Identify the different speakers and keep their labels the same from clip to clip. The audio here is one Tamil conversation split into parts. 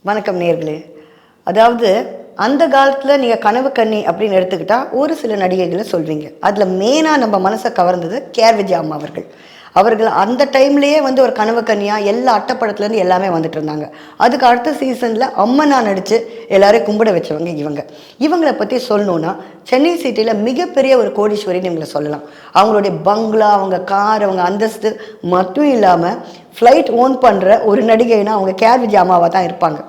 Speaker 1: வணக்கம் நேர்களே. அதாவது அந்த காலத்தில் நீங்கள் கனவு கன்னி அப்படின்னு எடுத்துக்கிட்டா ஒரு சில நடிகைகளை சொல்வீங்க. அதில் மெயினாக நம்ம மனசை கவர்ந்தது கேஆர் விஜயா அம்மா அவர்கள். அவர்கள் அந்த டைம்லேயே ஒரு கனவு கன்னியாக எல்லா அட்டப்படத்துலேருந்து எல்லாமே வந்துட்டு இருந்தாங்க. அதுக்கு அடுத்த சீசனில் அம்மனா நடித்து எல்லாரையும் கும்பிட வச்சவங்க இவங்களை பற்றி சொல்லணுன்னா சென்னை சிட்டியில் மிகப்பெரிய ஒரு கோடீஸ்வரின்னு இவங்களை சொல்லலாம். அவங்களுடைய பங்களா, அவங்க கார், அவங்க அந்தஸ்து மட்டும் இல்லாமல் ஃப்ளைட் ஓன் பண்ணுற ஒரு நடிகைனா அவங்க கேஆர் விஜயா அம்மாவாக தான் இருப்பாங்க.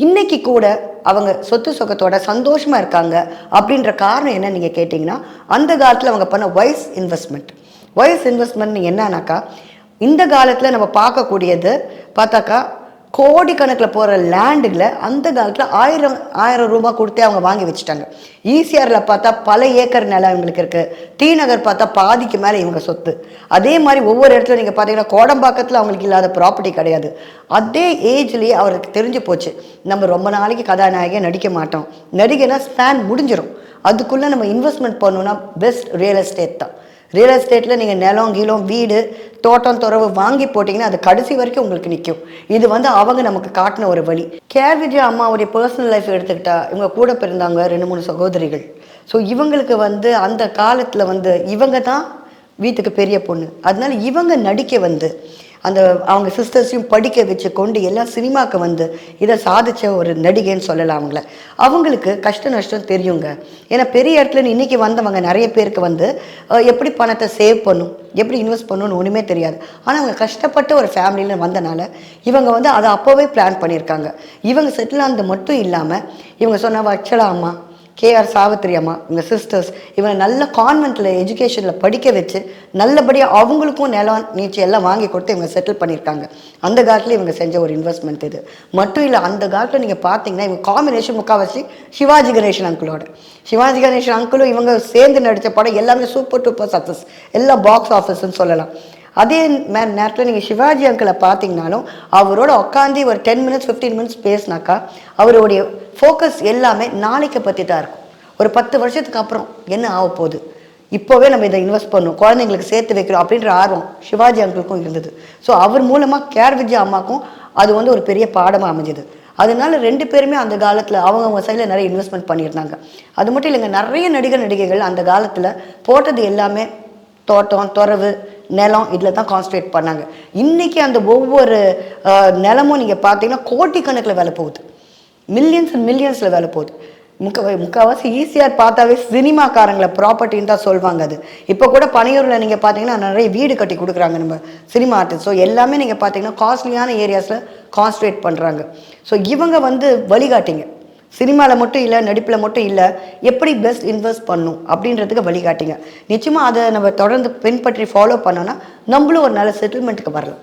Speaker 1: இன்னைக்கு கூட அவங்க சொத்து சொக்கத்தோட சந்தோஷமா இருக்காங்க. அப்படின்ற காரணம் என்ன நீங்கள் கேட்டிங்கன்னா, அந்த காலத்தில் அவங்க பண்ண வைஸ் இன்வெஸ்ட்மெண்ட் என்னன்னாக்கா, இந்த காலத்தில் நம்ம பார்க்கக்கூடியது பார்த்தாக்கா கோடிக்கணக்கில் போகிற லேண்டுகளை அந்த காலத்தில் ஆயிரம் ரூபாய் கொடுத்தே அவங்க வாங்கி வச்சுட்டாங்க. ஈசிஆரில் பார்த்தா பல ஏக்கர் நிலம் இவங்களுக்கு இருக்குது. டி நகர் பார்த்தா பாதிக்கு மேலே இவங்க சொத்து. அதே மாதிரி ஒவ்வொரு இடத்துல நீங்கள் பார்த்தீங்கன்னா கோடம்பாக்கத்தில் அவங்களுக்கு இல்லாத ப்ராப்பர்ட்டி கிடையாது. அதே ஏஜ்லேயே அவருக்கு தெரிஞ்சு போச்சு, நம்ம ரொம்ப நாளைக்கு கதாநாயகியாக நடிக்க மாட்டோம். நடிகைனா ஸ்பேன் முடிஞ்சிடும். அதுக்குள்ளே நம்ம இன்வெஸ்ட்மெண்ட் பண்ணணும்னா பெஸ்ட் ரியல் எஸ்டேட் தான். ரியல் எஸ்டேட்டில் நீங்கள் நிலம் கீழம் வீடு தோட்டம் துறவு வாங்கி போட்டிங்கன்னா அது கடைசி வரைக்கும் உங்களுக்கு நிற்கும். இது அவங்க நமக்கு காட்டின ஒரு வழி. கேஆர் விஜயா அம்மாவுடைய பர்சனல் லைஃப் எடுத்துக்கிட்டா, இவங்க கூட பிறந்தாங்க 2-3 சகோதரிகள். ஸோ இவங்களுக்கு அந்த காலத்தில் இவங்க தான் வீட்டுக்கு பெரிய பொண்ணு. அதனால இவங்க நடிக்க அவங்க சிஸ்டர்ஸையும் படிக்க வச்சு கொண்டு எல்லாம் சினிமாவுக்கு இதை சாதித்த ஒரு நடிகைன்னு சொல்லலாம். அவங்களுக்கு கஷ்ட நஷ்டம் தெரியுங்க. ஏன்னா பெரிய இடத்துல இன்றைக்கி வந்தவங்க நிறைய பேருக்கு எப்படி பணத்தை சேவ் பண்ணும், எப்படி இன்வெஸ்ட் பண்ணணும்னு ஒன்றுமே தெரியாது. ஆனால் அவங்க கஷ்டப்பட்ட ஒரு ஃபேமிலியில் வந்தனால இவங்க அதை அப்போவே பிளான் பண்ணியிருக்காங்க. இவங்க செட்டில் ஆனது மட்டும் இல்லாமல் இவங்க சொன்ன வச்சலா அம்மா, கேஆர் சாவித்திரி அம்மா, இவங்க சிஸ்டர்ஸ், இவங்க நல்ல கான்வென்ட்டில் எஜுகேஷனில் படிக்க வச்சு நல்லபடியாக அவங்களுக்கும் நிலம் நீச்சி எல்லாம் வாங்கி கொடுத்து இவங்க செட்டில் பண்ணியிருக்காங்க. அந்த காலத்தில் இவங்க செஞ்ச ஒரு இன்வெஸ்ட்மெண்ட் இது மட்டும் இல்லை. அந்த காலத்தில் நீங்கள் பார்த்தீங்கன்னா இவங்க காம்பினேஷன் முக்கால்வாசி சிவாஜி கணேசன் அங்கிளும் இவங்க சேர்ந்து நடித்த படம் எல்லாமே சூப்பர் டூப்பர் சக்ஸஸ், எல்லாம் பாக்ஸ் ஆஃபீஸ்ன்னு சொல்லலாம். அதே நேரத்தில் நீங்கள் சிவாஜி அங்கிளை பார்த்தீங்கன்னாலும் அவரோட உட்காந்து ஒரு 10 minutes 15 minutes பேசினாக்கா அவருடைய ஃபோக்கஸ் எல்லாமே நாளைக்கு பற்றி தான் இருக்கும். ஒரு 10 வருஷத்துக்கு அப்புறம் என்ன ஆக போகுது, இப்போவே நம்ம இதை இன்வெஸ்ட் பண்ணணும், குழந்தைங்களுக்கு சேர்த்து வைக்கிறோம் அப்படின்ற ஆர்வம் சிவாஜி அங்கிளுக்கும் இருந்தது. ஸோ அவர் மூலமாக கேஆர் விஜயா அம்மாக்கும் அது ஒரு பெரிய பாடமாக அமைஞ்சது. அதனால 2 பேருமே அந்த காலத்தில் அவங்க சைடில் நிறைய இன்வெஸ்ட்மெண்ட் பண்ணியிருந்தாங்க. அது மட்டும் இல்லைங்க, நிறைய நடிகைகள் அந்த காலத்தில் போட்டது எல்லாமே தோட்டம் துறவு நிலம் இதில் தான் கான்சன்ட்ரேட் பண்ணாங்க. இன்றைக்கி அந்த ஒவ்வொரு நிலமும் நீங்கள் பார்த்தீங்கன்னா கோடிக்கணக்கில் வேலை போகுது, மில்லியன்ஸில் வேலை போகுது. முக்கால்வாசி ஈஸியாக பார்த்தாவே சினிமாக்காரங்களை ப்ராப்பர்ட்டின்னு தான் சொல்லுவாங்க. அது இப்போ கூட பனையூரில் நீங்கள் பார்த்தீங்கன்னா நிறைய வீடு கட்டி கொடுக்குறாங்க நம்ம சினிமா ஆர்டிஸ்ட். ஸோ எல்லாமே நீங்கள் பார்த்தீங்கன்னா காஸ்ட்லியான ஏரியாஸில் கான்சன்ட்ரேட் பண்ணுறாங்க. ஸோ இவங்க வழிகாட்டிங்க. சினிமாவில் மட்டும் இல்லை, நடிப்பில் மட்டும் இல்லை, எப்படி பெஸ்ட் இன்வெஸ்ட் பண்ணணும் அப்படின்றதுக்கு வழிகாட்டிங்க. நிச்சயமாக அதை நம்ம தொடர்ந்து பின்பற்றி ஃபாலோ பண்ணோன்னா நம்மளும் ஒரு நல்ல செட்டில்மெண்ட்டுக்கு வரலாம்.